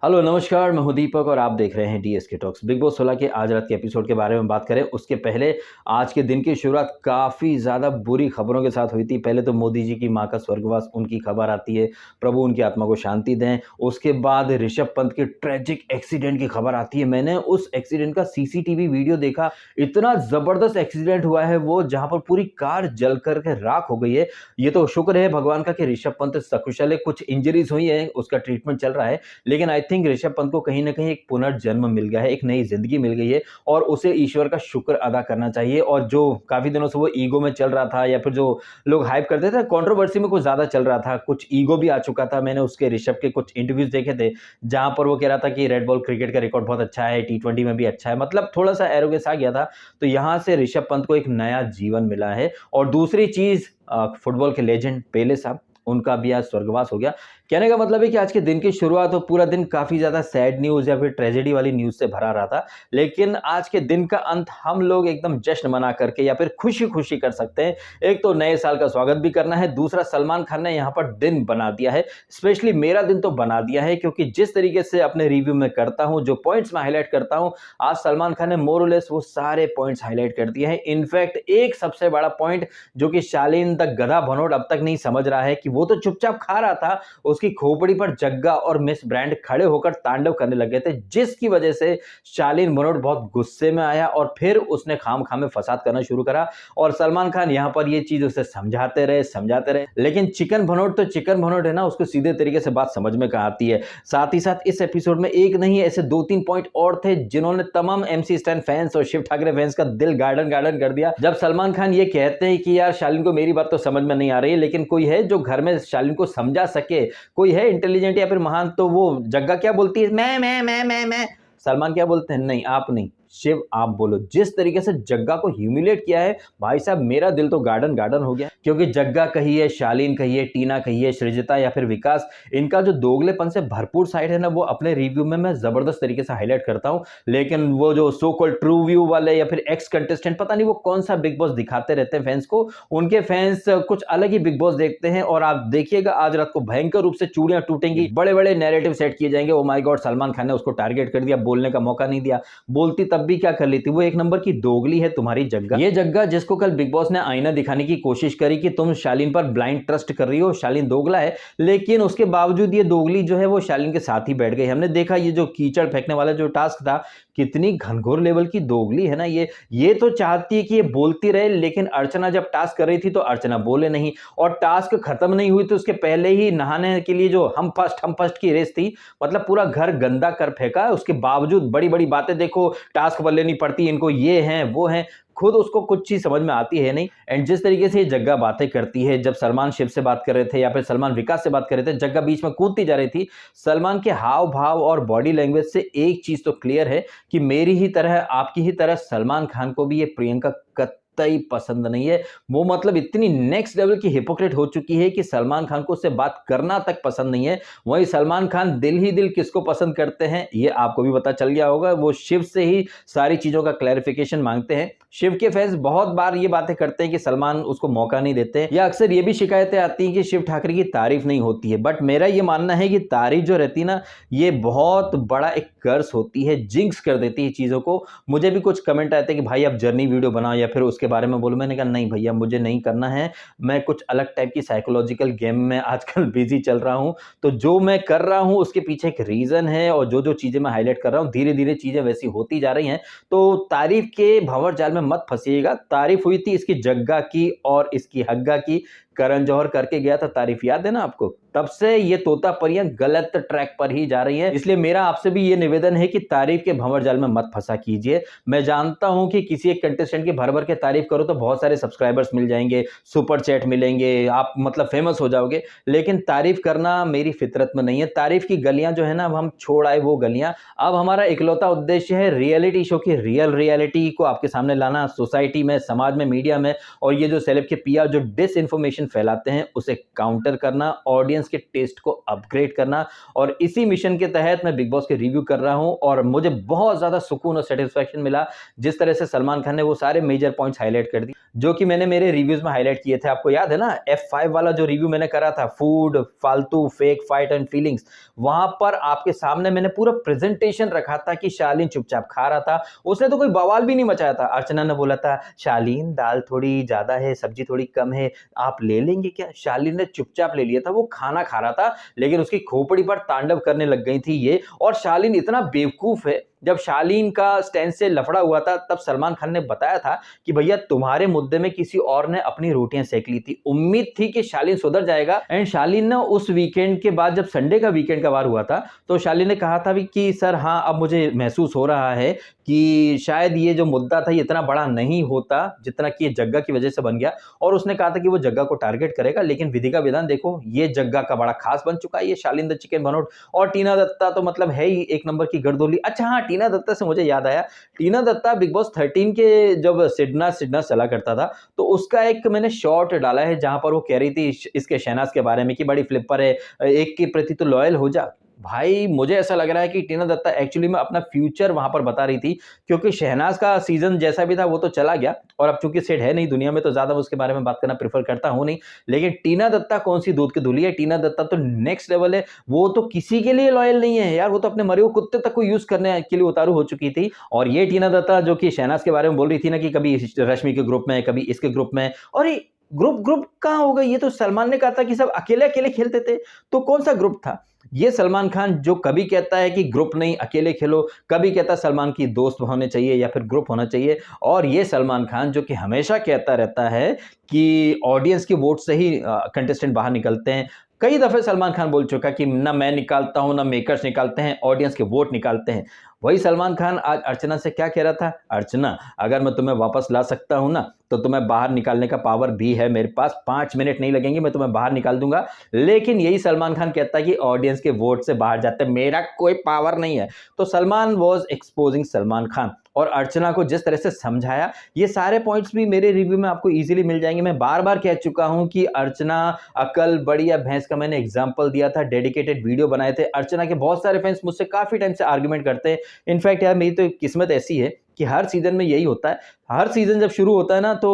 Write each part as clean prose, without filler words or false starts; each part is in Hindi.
हेलो नमस्कार, मैं हूं दीपक और आप देख रहे हैं डीएसके टॉक्स। बिग बॉस 16 के आज रात के एपिसोड के बारे में बात करें उसके पहले आज के दिन की शुरुआत काफ़ी ज़्यादा बुरी खबरों के साथ हुई थी। पहले तो मोदी जी की मां का स्वर्गवास उनकी खबर आती है, प्रभु उनकी आत्मा को शांति दें। उसके बाद ऋषभ पंत के ट्रेजिक एक्सीडेंट की खबर आती है। मैंने उस एक्सीडेंट का सीसीटीवी वीडियो देखा, इतना ज़बरदस्त एक्सीडेंट हुआ है वो, जहाँ पर पूरी कार जल करके राख हो गई है। ये तो शुक्र है भगवान का कि ऋषभ पंत सकुशल है, कुछ इंजरीज हुई है, उसका ट्रीटमेंट चल रहा है, लेकिन आई थिंक ऋषभ पंत को कहीं ना कहीं एक पुनर्जन्म मिल गया है, एक नई जिंदगी मिल गई है और उसे ईश्वर का शुक्र अदा करना चाहिए। और जो काफी दिनों से वो ईगो में चल रहा था या फिर जो लोग हाइप करते थे, कंट्रोवर्सी में कुछ ज्यादा चल रहा था, कुछ ईगो भी आ चुका था। मैंने उसके ऋषभ के कुछ इंटरव्यूज देखे थे जहां पर वो कह रहा था कि रेड बॉल क्रिकेट का रिकॉर्ड बहुत अच्छा है, टी20 में भी अच्छा है, मतलब थोड़ा सा एरोगेंस आ गया था। तो यहां से ऋषभ पंत को एक नया जीवन मिला है। और दूसरी चीज, फुटबॉल के लेजेंड पेले साहब, उनका भी आज स्वर्गवास हो गया। कहने का मतलब है कि आज के दिन की शुरुआत हो, पूरा दिन काफी ज्यादा सैड न्यूज या फिर ट्रेजेडी वाली न्यूज से भरा रहा था, लेकिन आज के दिन का अंत हम लोग एकदम जश्न मना करके या फिर खुशी खुशी कर सकते हैं। एक तो नए साल का स्वागत भी करना है, दूसरा सलमान खान ने यहाँ पर दिन बना दिया है। स्पेशली मेरा दिन तो बना दिया है, क्योंकि जिस तरीके से अपने रिव्यू में करता हूं, जो पॉइंट्स मैं हाईलाइट करता हूं, आज सलमान खान ने मोरलेस वो सारे पॉइंट्स हाईलाइट कर दिए हैं। इनफैक्ट एक सबसे बड़ा पॉइंट जो कि शालीन द गधा भनोट अब तक नहीं समझ रहा है, कि वो तो चुपचाप खा रहा था, उसकी खोपड़ी पर जग्गा और मिस ब्रांड खड़े होकर तांडव करने लगे थे, जिसकी वजह से शालीन भनोट बहुत गुस्से में आया और फिर उसने खाम में फसाद करना शुरू करा। और सलमान खान यहां पर ये चीज उसे समझाते रहे, लेकिन चिकन भनोट तो चिकन भनोट है ना, उसको सीधे तरीके से बात समझ में कहाँ आती है। साथ ही साथ इस एपिसोड में एक नहीं ऐसे 2-3 पॉइंट और थे जिन्होंने तमाम एमसी स्टैन फैंस और शिव ठाकरे फैंस का दिल गार्डन गार्डन कर दिया। जब सलमान खान ये कहते हैं कि यार शालीन को मेरी बात तो समझ में नहीं आ रही है, लेकिन कोई है जो घर में शालीन को समझा सके, कोई है इंटेलिजेंट या फिर महान, तो वो जग्गा क्या बोलती है, मैं। सलमान क्या बोलते हैं, नहीं आप नहीं, शिव आप बोलो। जिस तरीके से जग्गा को ह्यूमिलेट किया है भाई साहब, मेरा दिल तो गार्डन गार्डन हो गया। क्योंकि जग्गा कहिए, शालीन कहिए, टीना कहिए, सृजिता या फिर विकास, इनका जो दोगलेपन से भरपूर साइड है ना, वो अपने रिव्यू में मैं जबरदस्त तरीके से हाईलाइट करता हूं। लेकिन वो जो सो कॉल्ड ट्रू व्यू वाले या फिर एक्स कंटेस्टेंट, पता नहीं वो कौन सा बिग बॉस दिखाते रहते हैं फैंस को, उनके फैंस कुछ अलग ही बिग बॉस देखते हैं। और आप देखिएगा आज रात को भयंकर रूप से चूड़ियां टूटेंगी, बड़े बड़े नैरेटिव सेट किए जाएंगे। Oh my God, Salman Khan ने उसको टारगेट कर दिया, बोलने का मौका नहीं दिया, बोलती तब भी क्या कर लेती, वो एक नंबर की दोगली है तुम्हारी जग्गा। ये जग्गा जिसको कल बिग बॉस ने आईना दिखाने की कोशिश करी कि तुम शालीन पर ब्लाइंड ट्रस्ट कर रही हो, शालीन दोगला है, लेकिन उसके बावजूद ये दोगली जो है वो शालीन के साथ ही बैठ गई। हमने देखा ये जो कीचड़ फेंकने वाला जो टास्क था, कितनी घनघोर लेवल की दोगली है ना ये तो चाहती है कि ये बोलती रहे, लेकिन अर्चना जब टास्क कर रही थी तो अर्चना बोले नहीं, और टास्क खत्म नहीं हुई तो उसके पहले ही नहाने के लिए जो हम फर्स्ट की रेस थी, मतलब पूरा घर गंदा कर फेंका। उसके बावजूद बड़ी बड़ी बातें, देखो टास्क पर लेनी पड़ती, इनको ये हैं वो हैं, खुद उसको कुछ चीज समझ में आती है नहीं। एंड जिस तरीके से ये जग्गा बातें करती है, जब सलमान शिव से बात कर रहे थे या फिर सलमान विकास से बात कर रहे थे, जग्गा बीच में कूदती जा रही थी। सलमान के हाव भाव और बॉडी लैंग्वेज से एक चीज तो क्लियर है कि मेरी ही तरह, आपकी ही तरह सलमान खान को भी ये प्रियंका कतई पसंद नहीं है। वो मतलब इतनी नेक्स्ट लेवल की हिपोक्रेट हो चुकी है कि सलमान खान को उससे बात करना तक पसंद नहीं है। वहीं सलमान खान दिल ही दिल किसको पसंद करते हैं ये आपको भी पता चल गया होगा, वो शिव से ही सारी चीजों का क्लैरिफिकेशन मांगते हैं। शिव के फैंस बहुत बार ये बातें करते हैं कि सलमान उसको मौका नहीं देते, या अक्सर ये भी शिकायतें आती हैं कि शिव ठाकरे की तारीफ नहीं होती है। बट मेरा ये मानना है कि तारीफ जो रहती है ना, ये बहुत बड़ा एक कर्स होती है, जिंक्स कर देती है चीजों को। मुझे भी कुछ कमेंट आते हैं कि भाई आप जर्नी वीडियो बनाओ या फिर उसके बारे में बोलो। मैंने कहा नहीं भैया, मुझे नहीं करना है, मैं कुछ अलग टाइप की साइकोलॉजिकल गेम में आजकल बिजी चल रहा हूं। तो जो मैं कर रहा हूं उसके पीछे एक रीजन है, और जो जो चीजें मैं हाईलाइट कर रहा हूं धीरे धीरे चीजें वैसी होती जा रही हैं। तो तारीफ के भंवर जाल में मत फंसिएगा। तारीफ हुई थी इसकी जग्गा की और इसकी हग्गा की, करण जौहर करके गया था तारीफ, याद है ना आपको? तब से ये तोता परियां गलत ट्रैक पर ही जा रही हैं। इसलिए मेरा आपसे भी ये निवेदन है कि तारीफ के भंवर जाल में मत फंसा कीजिए। मैं जानता हूं कि किसी एक कंटेस्टेंट की भर भर के तारीफ करो तो बहुत सारे सब्सक्राइबर्स मिल जाएंगे, सुपर चैट मिलेंगे, आप मतलब फेमस हो जाओगे, लेकिन तारीफ करना मेरी फितरत में नहीं है। तारीफ की गलियां जो है ना, अब हम छोड़ आए वो गलियां। अब हमारा इकलौता उद्देश्य है रियलिटी शो की रियल रियलिटी को आपके सामने लाना, सोसाइटी में, समाज में, मीडिया में। और ये जो सेलेब के पिया जो डिस इन्फॉर्मेशन इन्फॉर्मेशन फैलाते हैं उसे काउंटर करना, ऑडियंस के टेस्ट को अपग्रेड करना। और इसी मिशन के तहत मैं बिग बॉस के रिव्यू कर रहा हूं और मुझे बहुत ज़्यादा सुकून और सेटिस्फैक्शन मिला जिस तरह से सलमान खान ने वो सारे मेजर पॉइंट्स हाईलाइट कर दिए जो कि मैंने मेरे रिव्यूज़ में हाईलाइट किए थे। आपको याद है ना, F5 वाला जो रिव्यू मैंने करा था, फूड, फालतू, फेक, फाइट एंड फीलिंग्स, वहां पर आपके सामने मैंने पूरा प्रेजेंटेशन रखा था कि शालीन चुपचाप खा रहा था, उसने तो कोई बवाल भी नहीं मचाया था। अर्चना ने बोला था, शालीन दाल थोड़ी ज़्यादा है, सब्जी थोड़ी कम है, आप ले लेंगे क्या? शालीन ने चुपचाप ले लिया था, वो खाना खा रहा था लेकिन उसकी खोपड़ी पर तांडव करने लग गई थी ये। और शालीन इतना बेवकूफ़ है, जब शालीन का स्टैंड से लफड़ा हुआ था तब सलमान खान ने बताया था कि भैया तुम्हारे मुद्दे में किसी और ने अपनी रोटियां सेक ली थी। उम्मीद थी कि शालीन सुधर जाएगा। एंड शालीन ने उस वीकेंड के बाद जब संडे का वीकेंड का वार हुआ था तो शालीन ने कहा था भी कि सर हाँ, अब मुझे महसूस हो रहा है कि शायद ये जो मुद्दा था ये इतना बड़ा नहीं होता जितना कि ये जग्गा की वजह से बन गया। और उसने कहा था कि वो जग्गा को टारगेट करेगा, लेकिन विधि का विधान देखो, ये जग्गा का बड़ा खास बन चुका है, ये शालीन द चिकन भनोट। और टीना दत्ता तो मतलब है ही एक नंबर की गर्दोली। अच्छा हाँ, टीना दत्ता से मुझे याद आया, टीना दत्ता बिग बॉस 13 के जब सिडना चला करता था तो उसका एक मैंने शॉर्ट डाला है जहां पर वो कह रही थी इसके शहनाज के बारे में कि बड़ी फ्लिपर है, एक के प्रति तो लॉयल हो जा। भाई मुझे ऐसा लग रहा है कि टीना दत्ता एक्चुअली में अपना फ्यूचर वहां पर बता रही थी, क्योंकि शहनाज का सीजन जैसा भी था वो तो चला गया और अब चूंकि सेट है नहीं दुनिया में तो ज्यादा उसके बारे में बात करना प्रेफर करता हूं नहीं। लेकिन टीना दत्ता कौन सी दूध की धुली है, टीना दत्ता तो नेक्स्ट लेवल है। वो तो किसी के लिए लॉयल नहीं है यार, वो तो अपने मरे हुए कुत्ते तक को यूज करने के लिए उतारू हो चुकी थी। और ये टीना दत्ता जो कि शहनाज के बारे में बोल रही थी ना कि कभी रश्मि के ग्रुप में, कभी इसके ग्रुप में, और ग्रुप कहाँ हो गई? ये तो सलमान ने कहा था कि सब अकेले अकेले खेलते थे, तो कौन सा ग्रुप था ये? सलमान खान जो कभी कहता है कि ग्रुप नहीं अकेले खेलो, कभी कहता है सलमान की दोस्त होने चाहिए या फिर ग्रुप होना चाहिए, और ये सलमान खान जो कि हमेशा कहता रहता है कि ऑडियंस के वोट से ही कंटेस्टेंट बाहर निकलते हैं। कई दफे सलमान खान बोल चुका कि ना मैं निकालता हूं ना मेकर्स निकालते हैं, ऑडियंस के वोट निकालते हैं। वही सलमान खान आज अर्चना से क्या कह रहा था, अर्चना अगर मैं तुम्हें वापस ला सकता हूं ना तो तुम्हें बाहर निकालने का पावर भी है मेरे पास, 5 मिनट नहीं लगेंगे मैं तुम्हें बाहर निकाल दूंगा। लेकिन यही सलमान खान कहता है कि ऑडियंस के वोट से बाहर जाते मेरा कोई पावर नहीं है। तो सलमान वॉज एक्सपोजिंग सलमान खान। और अर्चना को जिस तरह से समझाया, ये सारे पॉइंट्स भी मेरे रिव्यू में आपको इजीली मिल जाएंगे। मैं बार बार कह चुका हूं कि अर्चना अकल बड़ी या भैंस का मैंने एग्जांपल दिया था, डेडिकेटेड वीडियो बनाए थे। अर्चना के बहुत सारे फैंस मुझसे काफी टाइम से आर्गुमेंट करते हैं। इनफैक्ट यार मेरी तो किस्मत ऐसी है कि हर सीजन में यही होता है, हर सीजन जब शुरू होता है ना तो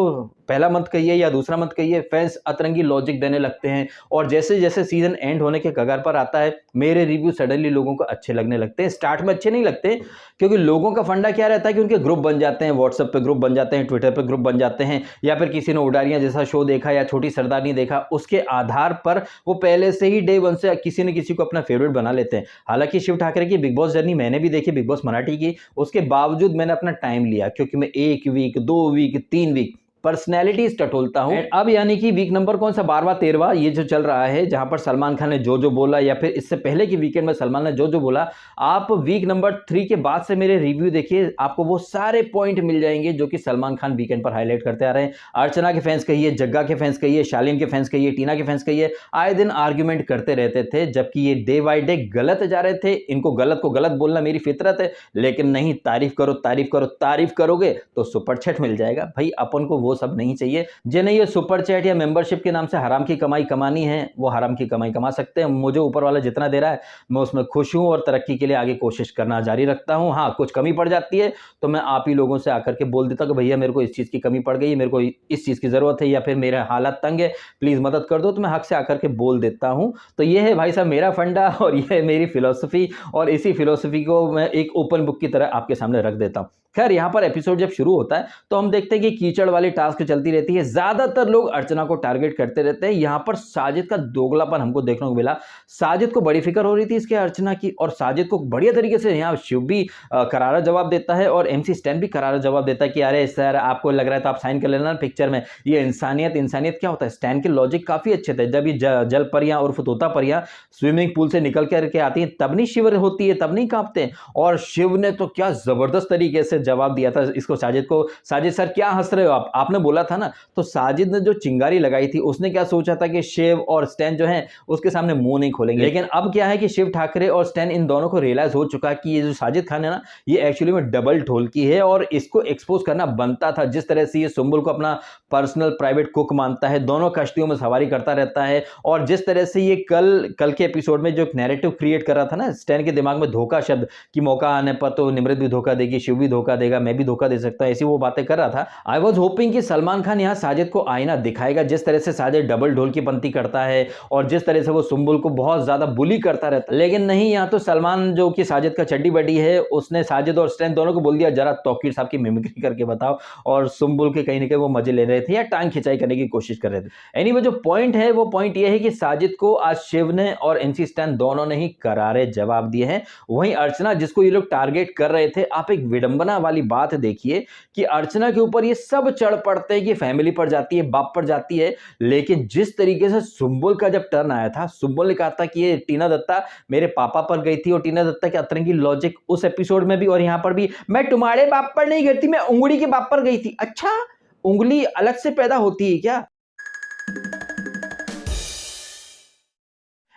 पहला मंथ कहिए या दूसरा मंथ कहिए, फैंस अतरंगी लॉजिक देने लगते हैं और जैसे जैसे सीजन एंड होने के कगार पर आता है मेरे रिव्यू सडनली लोगों को अच्छे लगने लगते हैं। स्टार्ट में अच्छे नहीं लगते क्योंकि लोगों का फंडा क्या रहता है कि उनके ग्रुप बन जाते हैं, व्हाट्सएप पे ग्रुप बन जाते हैं, ट्विटर पे ग्रुप बन जाते हैं, या फिर किसी ने उडारियां जैसा शो देखा या छोटी सरदारनी देखा, उसके आधार पर वो पहले से ही डे वन से किसी न किसी को अपना फेवरेट बना लेते हैं। हालांकि शिव ठाकरे की बिग बॉस जर्नी मैंने भी देखी, बिग बॉस मराठी की, उसके बावजूद मैंने अपना टाइम लिया क्योंकि मैं 1 वीक 2 वीक 3 वीक पर्सनैलिटीज टटोलता हूं। अब यानी कि वीक नंबर कौन सा, 12वां 13वां ये जो चल रहा है जहां पर सलमान खान ने जो बोला या फिर इससे पहले की वीकेंड में सलमान ने जो बोला, आप वीक नंबर 3 के बाद से मेरे रिव्यू देखिए, आपको वो सारे पॉइंट मिल जाएंगे जो कि सलमान खान वीकेंड पर हाईलाइट करते आ रहे हैं। अर्चना के फैंस कहिए, जग्गा के फैंस कहिए, शालीन के फैंस कहिए, टीना के फैंस कहिए, आए दिन आर्ग्यूमेंट करते रहते थे जबकि ये डे बाय डे गलत जा रहे थे। इनको गलत को गलत बोलना मेरी फितरत है, लेकिन नहीं, तारीफ करो तारीफ करो, तारीफ करोगे तो सुपर चैट मिल जाएगा। भाई अपन को वो सब नहीं चाहिए। जिन्हें ये सुपर चैट या मेंबरशिप के नाम से हराम की कमाई कमानी है वो हराम की कमाई कमा सकते हैं। मुझे ऊपर वाला जितना दे रहा है मैं उसमें खुश हूं और तरक्की के लिए आगे कोशिश करना जारी रखता हूं। हाँ, कुछ कमी पड़ जाती है तो मैं आप ही लोगों से आकर के बोल देता हूं कि भैया मेरे को इस चीज की कमी पड़ गई, मेरे को इस चीज की जरूरत है या फिर मेरा हालत तंग है, प्लीज मदद कर दो, तो मैं हक से आकर के बोल देता हूं। तो ये है भाई साहब मेरा फंडा और ये है मेरी फिलॉसफी, और इसी फिलॉसफी को मैं एक ओपन बुक की तरह आपके सामने रख देता हूं। खैर, यहाँ पर एपिसोड जब शुरू होता है तो हम देखते हैं कि कीचड़ वाली टास्क चलती रहती है, ज्यादातर लोग अर्चना को टारगेट करते रहते हैं। यहाँ पर साजिद का दोगलापन हमको देखने को मिला। साजिद को बड़ी फिक्र हो रही थी इसके अर्चना की, और साजिद को बढ़िया तरीके से यहाँ शिव भी करारा जवाब देता है और MC स्टैन भी करारा जवाब देता है कि अरे सर आपको लग रहा है तो आप साइन कर लेना पिक्चर में, ये इंसानियत क्या होता है। स्टैन के लॉजिक काफी अच्छे थे। जब ये जल परियां और तोता परियां स्विमिंग पूल से निकल करके आती है तब नहीं शिवर होती है, तब नहीं कांपते हैं। और शिव ने तो क्या जबरदस्त तरीके से से जवाब दिया था इसको साजिद को, साजिद सर क्या हंस रहे हो आप, आपने बोला था ना। तो साजिद ने जो चिंगारी लगाई थी उसने क्या सोचा था कि शिव और स्टैन जो है उसके सामने मुंह नहीं खोलेंगे, लेकिन अब क्या है कि शिव ठाकरे और स्टैन इन दोनों को रियलाइज हो चुका कि ये जो साजिद खान है ना ये एक्चुअली में डबल ढोलकी है और इसको एक्सपोज करना बनता था। जिस तरह से ये सुंबुल को अपना पर्सनल प्राइवेट कुक मानता है, दोनों कश्तियों में सवारी करता रहता है, और जिस तरह से ये कल के एपिसोड में जो एक नैरेटिव क्रिएट कर रहा था ना स्टैन के दिमाग में, धोखा शब्द कि मौका आने पर तो निमृत भी धोखा देगी, शिव भी धोखा देगा, मैं भी धोखा दे सकता हूं, ऐसी वो बातें कर रहा था। आई वॉज होपिंग कि सलमान खान यहाँ साजिद को आईना दिखाएगा, जिस तरह से साजिद डबल ढोल की पंक्ति करता है और जिस तरह से वो सुंबुल को बहुत ज्यादा बुली करता रहता है, लेकिन नहीं, यहाँ तो सलमान जो कि साजिद का चड्डी बड्डी है उसने साजिद और स्टैन दोनों को बोल दिया जरा तौकीर साहब की मिमिक्री करके बताओ, और सुंबुल के कहीं ना कहीं वो मजे ले रहे थे या टांग खिंचाई करने की कोशिश कर रहे थे। एनीवे जो पॉइंट है वो पॉइंट ये है कि साजिद को आज शिव ने और एमसी स्टैन दोनों ने ही करारे जवाब दिए हैं। वहीं अर्चना जिसको ये लोग टारगेट कर रहे थे, आप एक विडंबना वाली बात देखिए कि अर्चना के ऊपर ये सब चढ़ पड़ते हैं कि फैमिली पर जाती है, बाप पर जाती है, लेकिन जिस तरीके से सुंबुल का जब टर्न आया था, सुंबुल ने कहा था कि ये टीना दत्ता मेरे पापा पर गई थी, और टीना दत्ता के अतरंगी लॉजिक उस एपिसोड में भी और यहां पर भी, मैं तुम्हारे बाप पर नहीं गई थी, मैं उंगली के बाप पर गई थी। अच्छा, उंगली अलग से पैदा होती है क्या?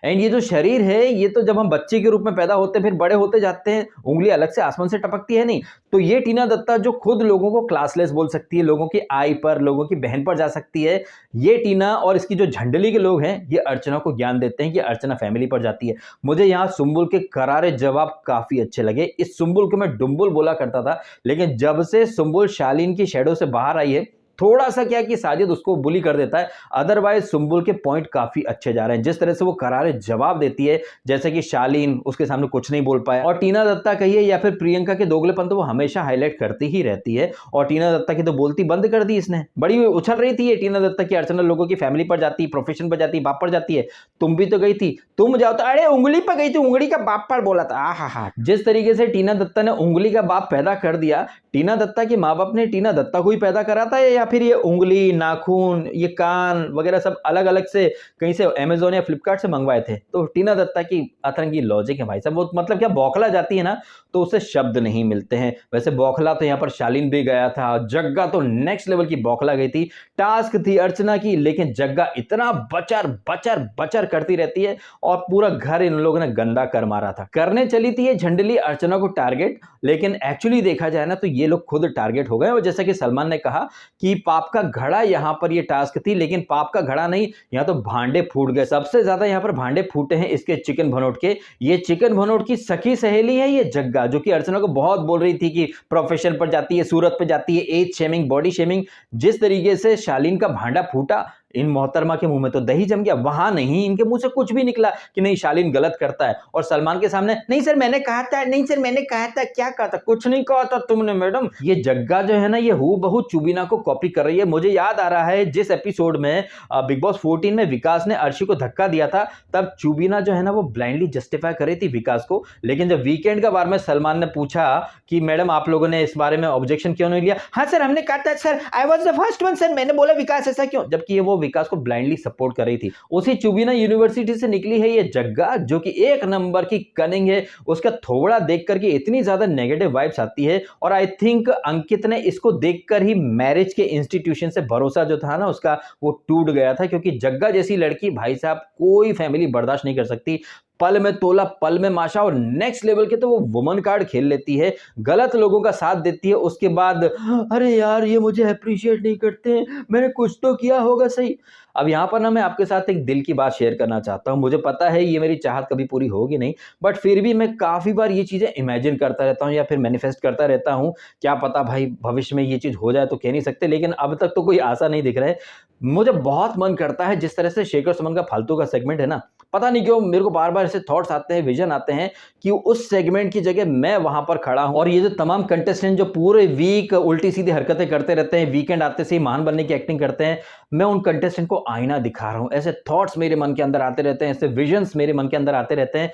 एंड ये जो शरीर है ये तो जब हम बच्चे के रूप में पैदा होते हैं फिर बड़े होते जाते हैं, उंगली अलग से आसमान से टपकती है नहीं। तो ये टीना दत्ता जो खुद लोगों को क्लासलेस बोल सकती है, लोगों की आई पर, लोगों की बहन पर जा सकती है, ये टीना और इसकी जो झंडली के लोग हैं ये अर्चना को ज्ञान देते हैं कि अर्चना फैमिली पर जाती है। मुझे यहाँ सुंबुल के करारे जवाब काफी अच्छे लगे। इस सुंबुल को मैं डुम्बुल बोला करता था, लेकिन जब से सुंबुल शालीन की शैडो से बाहर आई है, थोड़ा सा क्या कि साजिद उसको बुली कर देता है, अदरवाइज सुंबुल के पॉइंट काफी अच्छे जा रहे हैं। जिस तरह से वो करारे जवाब देती है, जैसे कि शालीन उसके सामने कुछ नहीं बोल पाया, और टीना दत्ता कहिए या फिर प्रियंका के दोगलेपन तो वो हमेशा हाईलाइट करती ही रहती है, और टीना दत्ता की तो बोलती बंद कर दी इसने। बड़ी उछल रही थी ये टीना दत्ता की अर्चना लोगों की फैमिली पर जाती, प्रोफेशन पर जाती, बाप पर जाती है, तुम भी तो गई थी, तुम जाओ तो, अरे उंगली पर गई थी, उंगली का बाप पर बोला था। आहा, जिस तरीके से टीना दत्ता ने उंगली का बाप पैदा कर दिया, टीना दत्ता के माँ बाप ने टीना दत्ता को ही पैदा करा था, या फिर ये उंगली, नाखून, ये कान वगैरह सब अलग अलग से कहीं से अमेज़न या फ्लिपकार्ट से मंगवाए थे? तो टीना दत्ता की अतरंगी लॉजिक है भाई साहब। वो मतलब क्या बौखला जाती है ना तो उसे शब्द नहीं मिलते हैं। वैसे बौखला तो यहाँ पर शालीन भी गया था, जग्गा तो नेक्स्ट लेवल की बौखला गई थी। टास्क थी अर्चना की, लेकिन जग्गा इतना बचर बचर बचर करती रहती है और पूरा घर इन लोगों ने गंदा कर मारा था। करने चली थी ये झंडली अर्चना को टारगेट, लेकिन एक्चुअली देखा जाए ना तो ये लोग खुद टारगेट हो गए। और जैसा कि सलमान ने कहा कि पाप का घड़ा यहाँ पर ये टास्क थी, लेकिन पाप का घड़ा नहीं, यहाँ तो भांडे फूट गए। सबसे ज्यादा यहाँ पर भांडे फूटे हैं इसके चिकन भनोट के। ये चिकन भनोट की सखी सहेली है ये जग्गा, जो कि अर्चना को बहुत बोल रही थी कि प्रोफेशन पर जाती है, सूरत पर जाती है, एज शेमिंग, बॉडी शेमिंग। जिस तरीके से शालीन का भांडा फूटा, इन मोहतरमा के मुंह में तो दही जम गया। वहां नहीं, इनके मुंह से कुछ भी निकला कि नहीं शालीन गलत करता है, और सलमान के सामने नहीं सर मैंने कहा था, नहीं सर मैंने कहा था। क्या कहा था? कुछ नहीं कहा था तुमने मैडम। ये जग्गा जो है ना ये हूबहू चुबीना को कॉपी कर रही है। मुझे याद आ रहा है जिस एपिसोड में बिग बॉस 14 में विकास ने अर्शी को धक्का दिया था, तब चुबीना जो है ना वो ब्लाइंडली जस्टिफाई कर रही थी विकास को, लेकिन जब वीकेंड का बार में सलमान ने पूछा कि मैडम आप लोगों ने इस बारे में ऑब्जेक्शन क्यों नहीं लिया, हाँ सर हमने कहा था sir, I was the first one sir, मैंने बोला विकास ऐसा क्यों, जबकि ये वो विकास को ब्लाइंडली सपोर्ट कर रही थी। उसी चुबीना यूनिवर्सिटी से निकली है ये जग्गा, जो कि एक नंबर की कनिंग है। उसका थोबड़ा देख करके इतनी ज्यादा नेगेटिव वाइब्स आती है, और आई थिंक अंकित ने इसको देखकर ही मैरिज के इंस्टीट्यूशन से भरोसा जो था ना उसका वो टूट गया था, क्योंकि जग्गा जैसी लड़की भाई साहब कोई फैमिली बर्दाश्त नहीं कर सकती। पल में तोला पल में माशा, और नेक्स्ट लेवल के तो वो वुमन कार्ड खेल लेती है, गलत लोगों का साथ देती है, उसके बाद अरे यार ये मुझे अप्रिशिएट नहीं करते, मैंने कुछ तो किया होगा सही। अब यहाँ पर ना मैं आपके साथ एक दिल की बात शेयर करना चाहता हूँ। मुझे पता है ये मेरी चाहत कभी पूरी होगी नहीं, बट फिर भी मैं काफ़ी बार ये चीज़ें इमेजिन करता रहता हूँ या फिर मैनिफेस्ट करता रहता हूँ। क्या पता भाई भविष्य में ये चीज़ हो जाए, तो कह नहीं सकते, लेकिन अब तक तो कोई आशा नहीं दिख रहा है। मुझे बहुत मन करता है जिस तरह से शेखर सुमन का फालतू का सेगमेंट है ना, पता नहीं क्यों मेरे को बार बार ऐसे थॉट्स आते हैं, विजन आते हैं कि उस सेगमेंट की जगह मैं वहां पर खड़ा हूं, और ये जो तमाम कंटेस्टेंट जो पूरे वीक उल्टी सीधी हरकतें करते रहते हैं, वीकेंड आते से ही महान बनने की एक्टिंग करते हैं, मैं उन कंटेस्टेंट को आईना दिखा रहा हूं। ऐसे थॉट्स मेरे मन के अंदर आते रहते हैं, ऐसे विजन्स मेरे मन के अंदर आते रहते हैं।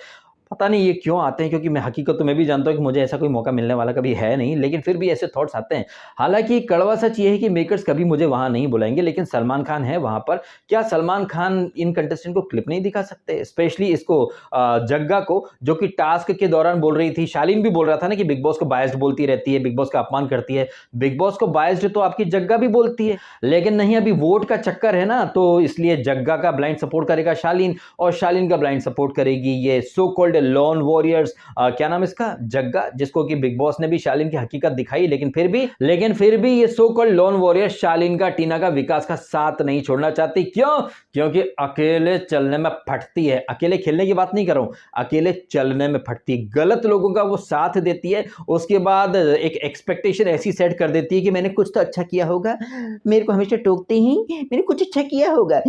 पता नहीं ये क्यों आते हैं, क्योंकि मैं हकीकत तो मैं भी जानता हूँ कि मुझे ऐसा कोई मौका मिलने वाला कभी है नहीं, लेकिन फिर भी ऐसे थॉट्स आते हैं। हालाँकि कड़वा सच ये है कि मेकर्स कभी मुझे वहाँ नहीं बुलाएँगे, लेकिन सलमान खान है वहाँ पर। क्या सलमान खान इन कंटेस्टेंट को क्लिप नहीं दिखा सकते? स्पेशली इसको जग्गा को, जो कि टास्क के दौरान बोल रही थी, शालीन भी बोल रहा था ना कि बिग बॉस को बायस्ड बोलती रहती है, बिग बॉस का अपमान करती है। बिग बॉस को बायस्ड तो आपकी जग्गा भी बोलती है, लेकिन नहीं, अभी वोट का चक्कर है ना, तो इसलिए जग्गा का ब्लाइंड सपोर्ट करेगा शालीन, और शालीन का ब्लाइंड सपोर्ट करेगी ये सो कॉल्ड लॉन वॉरियर्स, क्या नाम इसका, जग्गा, जिसको कि बिग बॉस ने भी शालीन की हकीकत दिखाई, लेकिन फिर भी ये सो कॉल्ड लॉन वॉरियर्स शालीन का, टीना का, विकास का साथ नहीं छोड़ना चाहती। क्यों? क्योंकि अकेले चलने में फटती है। अकेले खेलने की बात नहीं कर रहा हूं, अकेले चलने में फटती है। गलत लोगों का वो साथ देती है, उसके बाद एक एक्सपेक्टेशन ऐसी सेट कर देती है कि मैंने कुछ तो अच्छा किया होगा, मेरे को हमेशा टोकते ही, मैंने कुछ अच्छा किया होगा।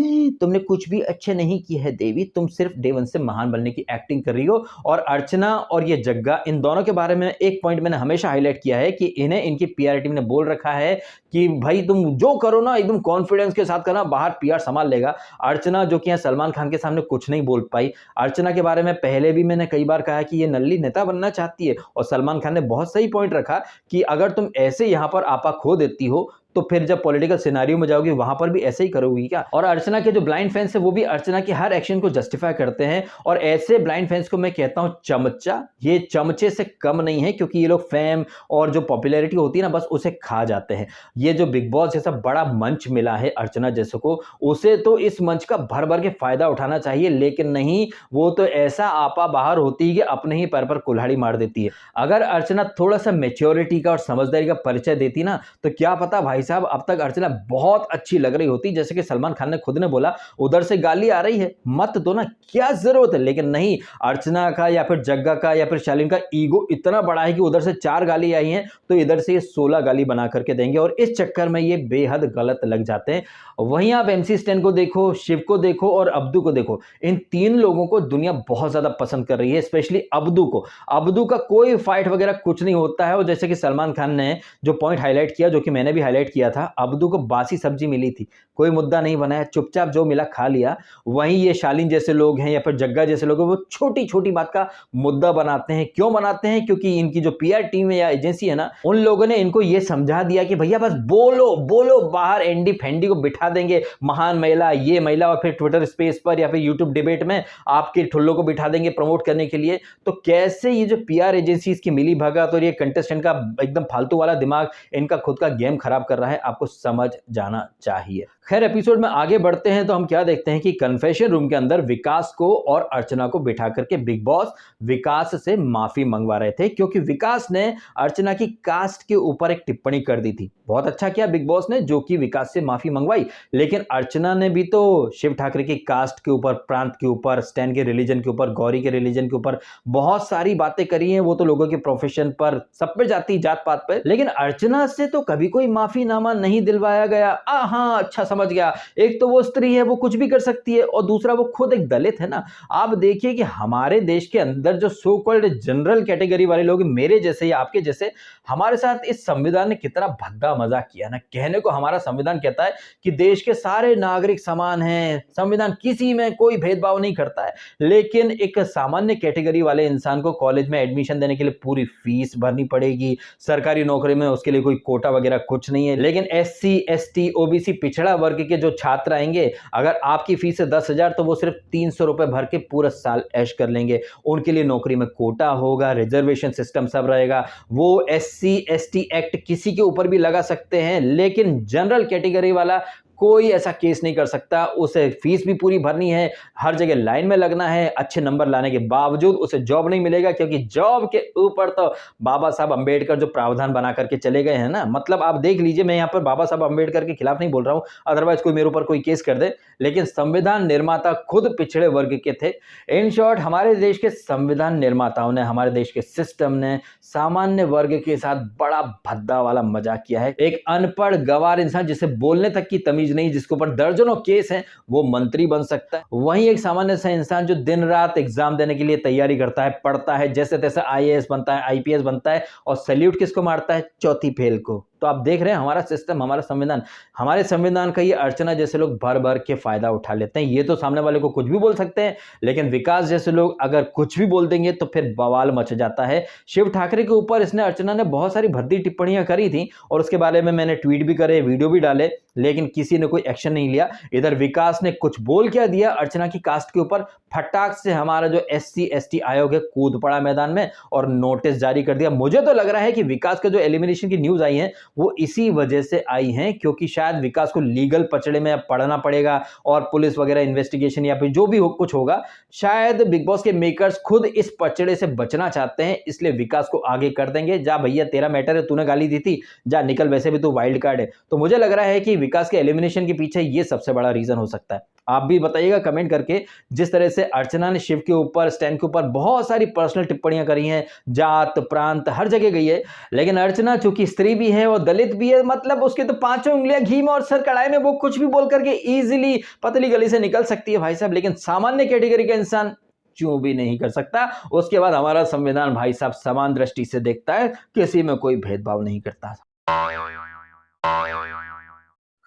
तुमने कुछ भी अच्छा नहीं किया है देवी, तुम सिर्फ डे वन से महान बनने की एक्टिंग कर रही हो। और अर्चना और ये जग्गा, इन दोनों के बारे में एक पॉइंट मैंने हमेशा हाईलाइट किया है कि इन्हें इनकी पीआर टीम ने बोल रखा है कि भाई तुम जो करो ना एकदम कॉन्फिडेंस के साथ करना, बाहर पीआर संभाल लेगा। अर्चना जो कि सलमान खान के सामने कुछ नहीं बोल पाई। अर्चना के बारे में पहले भी मैंने कई बार कहा कि ये नल्ली नेता बनना चाहती है, और सलमान खान ने बहुत सही पॉइंट रखा कि अगर तुम ऐसे यहां पर आपा खो देती हो, तो फिर जब पॉलिटिकल सिनेरियो में जाओगी वहां पर भी ऐसे ही करोगी क्या? और अर्चना के जो ब्लाइंड फैंस है वो भी अर्चना की हर एक्शन को जस्टिफाई करते हैं, और ऐसे ब्लाइंड फैंस को मैं कहता हूं चमचा। ये चमचे से कम नहीं है, क्योंकि ये लोग फेम और जो पॉपुलैरिटी होती है ना, बस उसे खा जाते हैं। ये जो बिग बॉस जैसा बड़ा मंच मिला है अर्चना जैसे को, उसे तो इस मंच का भर भर के फायदा उठाना चाहिए, लेकिन नहीं, वो तो ऐसा आपा बाहर होती है कि अपने ही पैर पर कुल्हाड़ी मार देती है। अगर अर्चना थोड़ा सा मेच्योरिटी का और समझदारी का परिचय देती ना, तो क्या पता भाई साहब अब तक अर्चना बहुत अच्छी लग रही होती। जैसे कि सलमान खान ने खुद ने बोला, उधर से गाली आ रही है, मत दो ना, क्या जरूरत है। लेकिन नहीं, अर्चना का या फिर जग्गा का या फिर शालीन का ईगो इतना बड़ा है कि उधर से 4 गाली आई हैं तो इधर से ये 16 गाली बना करके देंगे, और इस चक्कर में ये बेहद गलत लग जाते हैं। वहीं आप एमसी स्टैन को देखो, शिव को देखो और अब्दू को देखो, इन 3 लोगों को दुनिया बहुत ज्यादा पसंद कर रही है, स्पेशली अब्दू को। अब्दू का कोई फाइट वगैरह कुछ नहीं होता है, और जैसे कि सलमान खान ने जो पॉइंट हाईलाइट किया, जो कि मैंने भी हाईलाइट किया था, अब्दू को बासी सब्जी मिली थी, कोई मुद्दा नहीं बनाया, चुपचाप जो मिला खा लिया। वहीं ये शालीन जैसे लोग हैं या फिर जग्गा जैसे लोग हैं, वो छोटी छोटी बात का मुद्दा बनाते हैं। क्यों बनाते हैं? क्योंकि इनकी जो पीआर टीम है या एजेंसी है ना, उन लोगों ने इनको ये समझा दिया कि भैया बस बोलो बोलो, बाहर एंडी फेंडी को बिठा देंगे, महान महिला, ये महिला, और फिर ट्विटर स्पेस पर या फिर यूट्यूब डिबेट में आपके ठुल्लों को बिठा देंगे प्रमोट करने के लिए। तो कैसे ये जो पीआर एजेंसी की मिली भगत और ये कंटेस्टेंट का एकदम फालतू वाला दिमाग इनका खुद का गेम खराब कर रहा है, आपको समझ जाना चाहिए। खैर, एपिसोड में आगे बढ़ते हैं तो हम क्या देखते हैं कि कन्फेशन रूम के अंदर विकास को और अर्चना को बिठा करके बिग बॉस विकास से माफी मंगवा रहे थे, क्योंकि विकास ने अर्चना की कास्ट के ऊपर एक टिप्पणी कर दी थी। बहुत अच्छा किया बिग बॉस ने जो कि विकास से माफी मंगवाई, लेकिन अर्चना ने भी तो शिव ठाकरे की कास्ट के ऊपर, प्रांत के ऊपर, स्टैन के रिलीजन के ऊपर, गौरी के रिलीजन के ऊपर बहुत सारी बातें करी हैं। वो तो लोगों के प्रोफेशन पर, सब पे जाती, जात पात पे, लेकिन अर्चना से तो कभी कोई माफीनामा नहीं दिलवाया गया। हाँ, अच्छा समझ गया, एक तो वो स्त्री है, वो कुछ भी कर सकती है, और दूसरा वो खुद एक दलित है ना। आप देखिए कि हमारे देश के अंदर जो सो कॉल्ड जनरल कैटेगरी वाले लोग, मेरे जैसे या आपके जैसे, हमारे साथ इस संविधान ने कितना भद्दा मजाक किया ना। कहने को हमारा संविधान कहता है कि देश के सारे नागरिक समान हैं, संविधान किसी में कोई भेदभाव नहीं करता है, लेकिन एक सामान्य कैटेगरी वाले इंसान को कॉलेज में एडमिशन देने के लिए पूरी फीस भरनी पड़ेगी। सरकारी नौकरी में उसके लिए कोई कोटा वगैरह कुछ नहीं है, लेकिन एससी, एसटी, ओबीसी, पिछड़ा वर्ग के जो छात्र आएंगे, अगर आपकी फीस है 10,000 तो वो सिर्फ 300 रुपए भर के पूरा साल ऐश कर लेंगे। उनके लिए नौकरी में कोटा होगा, रिजर्वेशन सिस्टम सब रहेगा। वो एससी, एसटी एक्ट किसी के ऊपर भी लगा सकते हैं, लेकिन जनरल कैटेगरी वाला कोई ऐसा केस नहीं कर सकता। उसे फीस भी पूरी भरनी है, हर जगह लाइन में लगना है, अच्छे नंबर लाने के बावजूद उसे जॉब नहीं मिलेगा, क्योंकि जॉब के ऊपर तो बाबा साहब अंबेडकर जो प्रावधान बना करके चले गए हैं ना। मतलब आप देख लीजिए, मैं यहाँ पर बाबा साहब अंबेडकर के खिलाफ नहीं बोल रहा हूँ, अदरवाइज कोई मेरे ऊपर कोई केस कर दे, लेकिन संविधान निर्माता खुद पिछड़े वर्ग के थे। इन शॉर्ट, हमारे देश के संविधान निर्माताओं ने, हमारे देश के सिस्टम ने सामान्य वर्ग के साथ बड़ा भद्दा वाला मजाक किया है। एक अनपढ़ गवार इंसान जिसे बोलने तक की तमीज नहीं, जिसके ऊपर दर्जनों केस हैं, वो मंत्री बन सकता है। वहीं एक सामान्य सा इंसान जो दिन रात एग्जाम देने के लिए तैयारी करता है, पढ़ता है, जैसे तैसे आईएएस बनता है, आईपीएस बनता है, और सैल्यूट किसको मारता है? चौथी फेल को। तो आप देख रहे हैं हमारा सिस्टम, हमारा संविधान, हमारे संविधान का ये अर्चना जैसे लोग भर भर के फायदा उठा लेते हैं। ये तो सामने वाले को कुछ भी बोल सकते हैं, लेकिन विकास जैसे लोग अगर कुछ भी बोल देंगे तो फिर बवाल मच जाता है। शिव ठाकरे के ऊपर इसने अर्चना ने बहुत सारी भद्दी टिप्पणियां करी थी और उसके बारे में मैंने ट्वीट भी करे, वीडियो भी डाले, लेकिन किसी ने कोई एक्शन नहीं लिया। इधर विकास ने कुछ बोल क्या दिया अर्चना की कास्ट के ऊपर, फटाक से हमारा जो SC ST आयोग है कूद पड़ा मैदान में और नोटिस जारी कर दिया। मुझे तो लग रहा है कि विकास का जो एलिमिनेशन की न्यूज आई है वो इसी वजह से आई है, क्योंकि शायद विकास को लीगल पचड़े में अब पड़ना पड़ेगा और पुलिस वगैरह इन्वेस्टिगेशन या फिर जो भी हो कुछ होगा, शायद बिग बॉस के मेकर्स खुद इस पचड़े से बचना चाहते हैं, इसलिए विकास को आगे कर देंगे। जा भैया तेरा मैटर है, तूने गाली दी थी, जा निकल, वैसे भी तू वाइल्ड कार्ड है। तो मुझे लग रहा है कि विकास के एलिमिनेशन के पीछे ये सबसे बड़ा रीजन हो सकता है। आप भी बताइएगा कमेंट करके, जिस तरह से अर्चना ने शिव के ऊपर, स्टैन के ऊपर बहुत सारी पर्सनल टिप्पणियां करी हैं, जात प्रांत हर जगह गई है, लेकिन अर्चना चूंकि स्त्री भी है और दलित भी है, मतलब उसके तो पांचों उंगलियां घी में और सर कढ़ाई में, वो कुछ भी बोल करके इजीली पतली गली से निकल सकती है भाई साहब, लेकिन सामान्य कैटेगरी का इंसान क्यों भी नहीं कर सकता। उसके बाद हमारा संविधान भाई साहब समान दृष्टि से देखता है, किसी में कोई भेदभाव नहीं करता।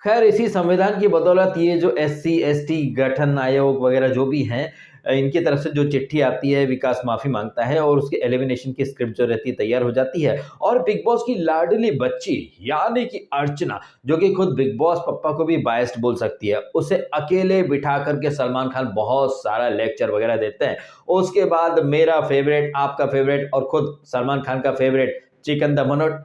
खैर इसी संविधान की बदौलत ये जो SC ST गठन आयोग वगैरह जो भी हैं, इनकी तरफ से जो चिट्ठी आती है, विकास माफी मांगता है और उसके एलिमिनेशन की स्क्रिप्ट जो रहती है तैयार हो जाती है और बिग बॉस की लाडली बच्ची यानी कि अर्चना, जो कि खुद बिग बॉस पप्पा को भी बायस्ड बोल सकती है, उसे अकेले बिठा करके सलमान खान बहुत सारा लेक्चर वगैरह देते हैं। उसके बाद मेरा फेवरेट, आपका फेवरेट और खुद सलमान खान का फेवरेट चिकन द मनोट,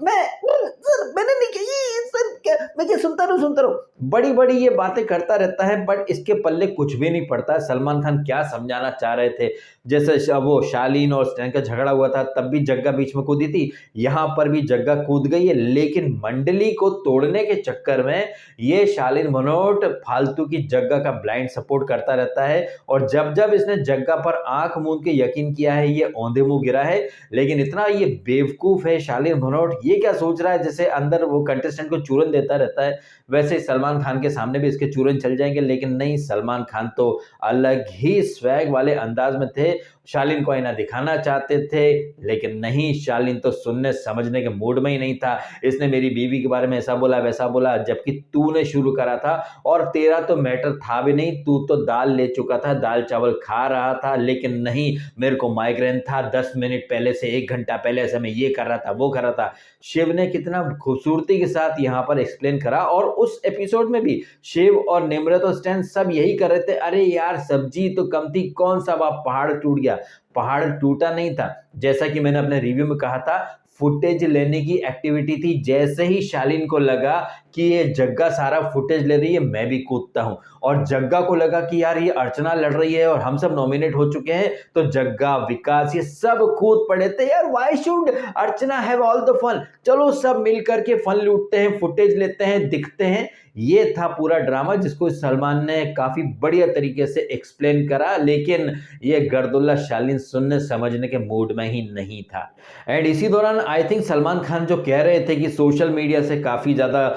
मैंने नहीं कही सर, क्या मैं क्या सुनता रहूं, बड़ी बड़ी ये बातें करता रहता है, बट इसके पल्ले कुछ भी नहीं पड़ता। सलमान खान क्या समझाना चाह रहे थे, जैसे वो शालीन और स्टैन का झगड़ा हुआ था तब भी जग्गा बीच में कूदी थी, यहां पर भी जग्गा कूद गई है, लेकिन मंडली को तोड़ने के चक्कर में ये शालीन भनोट फालतू की जग्गा का ब्लाइंड सपोर्ट करता रहता है और जब जब इसने जग्गा पर आंख मूंद के यकीन किया है ये औंधे मुंह गिरा है। लेकिन इतना ये बेवकूफ है शालीन भनोट, ये क्या सोच रहा है जैसे अंदर वो कंटेस्टेंट को चूरन देता रहता है, वैसे सलमान खान के सामने भी इसके चूरन चल जाएंगे। लेकिन नहीं, सलमान खान तो अलग ही स्वैग वाले अंदाज में थे, शालीन को आईना दिखाना चाहते थे, लेकिन नहीं, शालीन तो सुनने समझने के मूड में ही नहीं था। इसने मेरी बीवी के बारे में ऐसा बोला वैसा बोला, जबकि तूने शुरू करा था और तेरा तो मैटर था भी नहीं, तू तो दाल ले चुका था, दाल चावल खा रहा था। लेकिन नहीं, मेरे को माइग्रेन था 10 मिनट पहले से, 1 घंटा पहले से मैं ये कर रहा था वो कर रहा था। शिव ने कितना खूबसूरती के साथ यहाँ पर एक्सप्लेन करा और उस एपिसोड में भी शिव और निम्रत और स्टैन सब यही कर रहे थे, अरे यार सब्जी तो कम थी, कौन सा पहाड़ टूट गया। पहाड़ टूटा नहीं था, जैसा कि मैंने अपने रिव्यू में कहा था, फुटेज लेने की एक्टिविटी थी। जैसे ही शालीन को लगा कि ये जग्गा सारा फुटेज ले रही है, मैं भी कूदता हूं, और जग्गा को लगा कि यार ये अर्चना लड़ रही है और हम सब नॉमिनेट हो चुके हैं, तो जग्गा विकास ये सब कूद पड़े थे, यार why should Archana have all the fun, चलो सब मिल करके फन लूटते हैं, फुटेज लेते हैं, दिखते हैं। ये था पूरा ड्रामा जिसको सलमान ने काफी बढ़िया तरीके से एक्सप्लेन करा, लेकिन ये गर्दुल्ला शालीन सुनने समझने के मूड में ही नहीं था। एंड इसी दौरान आई थिंक सलमान खान जो कह रहे थे कि सोशल मीडिया से काफी ज्यादा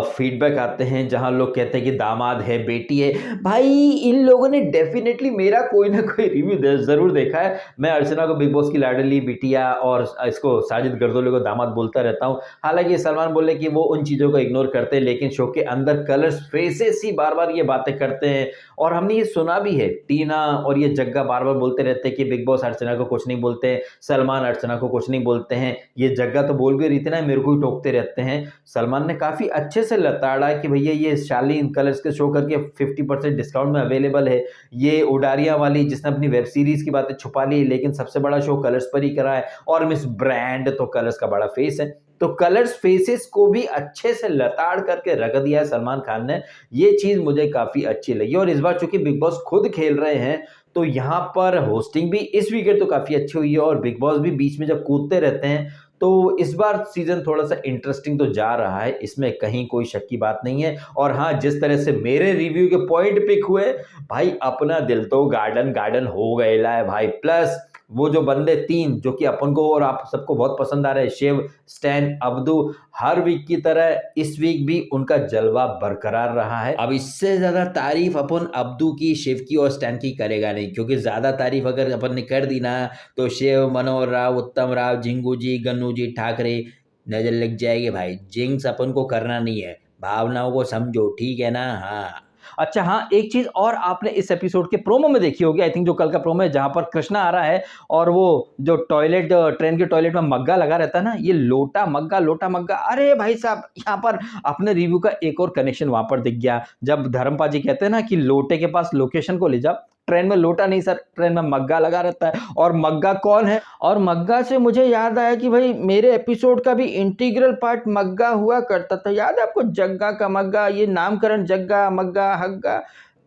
फीडबैक आते हैं जहां लोग कहते हैं कि दामाद है, बेटी है। भाई इन लोगों ने डेफिनेटली मेरा कोई ना कोई रिव्यू जरूर देखा है। मैं अर्चना को बिग बॉस की लाडली बिटिया और इसको साजिद गर्दुल्ले को दामाद बोलता रहता हूं। हालांकि सलमान बोले कि वो उन चीजों को इग्नोर करते हैं, लेकिन शो के अंदर कलर्स फेसेस ही बार बार ये बातें करते हैं और हमने ये सुना भी है। टीना और ये जग्गा बार बार बोलते रहते हैं कि बिग बॉस अर्चना को कुछ नहीं बोलते, सलमान अर्चना को कुछ नहीं बोलते हैं। ये जग्गा तो बोल भी रही थी ना, मेरे को ही टोकते रहते हैं। सलमान ने काफी अच्छे से लताड़ा कि भैया ये शालीन कलर्स के शो करके 50% डिस्काउंट में अवेलेबल है। ये उडारिया वाली जिसने अपनी वेब सीरीज की बातें छुपा ली, लेकिन सबसे बड़ा शो कलर्स पर ही करा है, और मिस ब्रांड तो कलर्स का बड़ा फेस है। तो कलर्स फेसेस को भी अच्छे से लताड़ करके रख दिया है सलमान खान ने। ये चीज मुझे काफी अच्छी लगी। और इस बार चूंकि बिग बॉस खुद खेल रहे हैं, तो यहाँ पर होस्टिंग भी इस वीकेंड तो काफी अच्छी हुई है, और बिग बॉस भी बीच में जब कूदते रहते हैं, तो इस बार सीजन थोड़ा सा इंटरेस्टिंग तो जा रहा है, इसमें कहीं कोई शक की बात नहीं है। और हाँ, जिस तरह से मेरे रिव्यू के पॉइंट पिक हुए, भाई अपना दिल तो गार्डन गार्डन हो गया है भाई। प्लस वो जो बंदे 3 जो कि अपन को और आप सबको बहुत पसंद आ रहे हैं, शिव, स्टैन, अब्दू, हर वीक की तरह इस वीक भी उनका जलवा बरकरार रहा है। अब इससे ज्यादा तारीफ अपन अब्दू की, शिव की और स्टैन की करेगा नहीं, क्योंकि ज्यादा तारीफ अगर अपन ने कर दी ना, तो शिव, मनोहर राव, उत्तम राव, झिंगू जी, गन्नू जी, ठाकरे, नजर लग जाएगी भाई। जिंक्स अपन को करना नहीं है, भावनाओं को समझो, ठीक है ना? हाँ। अच्छा हाँ, एक चीज़ और आपने इस एपिसोड के प्रोमो में देखी होगी, आई थिंक जो कल का प्रोमो है जहाँ पर कृष्णा आ रहा है और वो जो टॉयलेट ट्रेन के टॉयलेट में मग्गा लगा रहता है ना, ये लोटा मग्गा, अरे भाई साहब यहाँ पर अपने रिव्यू का एक और कनेक्शन वहाँ पर दिख गया। जब धर्मपाल जी कहते हैं ना कि लोटे के पास लोकेशन को ले जाओ, ट्रेन में लोटा नहीं सर, ट्रेन में मग्गा लगा रहता है। और मग्गा कौन है? और मग्गा से मुझे याद आया कि भाई मेरे एपिसोड का भी इंटीग्रल पार्ट मग्गा हुआ करता था, याद है आपको? जग्गा का मग्गा, ये नामकरण जग्गा मग्गा हग्गा।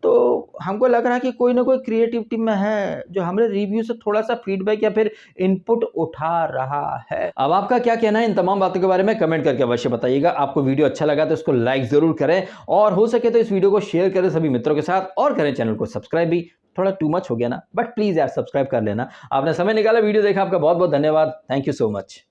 तो हमको लग रहा है कि कोई ना कोई क्रिएटिव टीम में है जो हमारे रिव्यू से थोड़ा सा फीडबैक या फिर इनपुट उठा रहा है। अब आपका क्या कहना है इन तमाम बातों के बारे में कमेंट करके अवश्य बताइएगा। आपको वीडियो अच्छा लगा तो इसको लाइक जरूर करें और हो सके तो इस वीडियो को शेयर करें सभी मित्रों के साथ और करें चैनल को सब्सक्राइब भी। थोड़ा टू मच हो गया ना, बट प्लीज यार सब्सक्राइब कर लेना। आपने समय निकाला, वीडियो देखा, आपका बहुत बहुत धन्यवाद। Thank you so much.